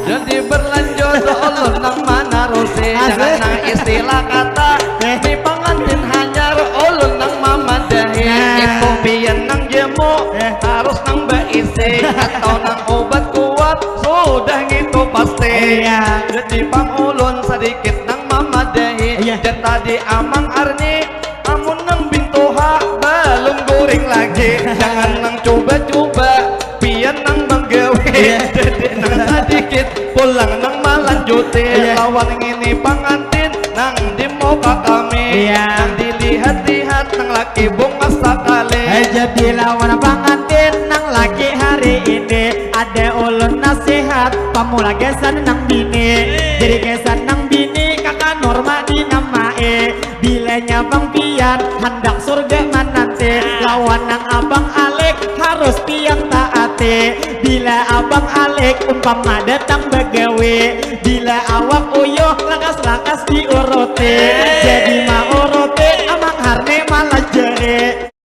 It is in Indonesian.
Jadi berlanjut ulun nang mana rose. Jangan nang istilah kata di pengantin hanyar ulun nang mamadahi. Itu pian nang jemu harus nang baisi atau nang obat kuat sudah gitu pasti. Jadi pang ulun sedikit nang mamadahi. Dan tadi amang arni amun nang bintoha belum goreng lagi. Jangan nang coba-coba pian nang menggawe. Jadi nang sedikit pulang nang melanjuti. Lawan ini pengantin nang di muka kami. Nang dilihat-lihat nang laki bunga sekali. Jadi lawan pengantin nang laki hari ini ada ulun nasihat pamula gesan nang bini. Jadi gesan nang bini kakak Norma dinamai. Bilanya Bang Pian hendak surga menanti. Lawan nang Abang Alek harus tiang taati. Bila Abang Alek umpama datang begawe, bila awak uyuh lakas-lakas diuruti.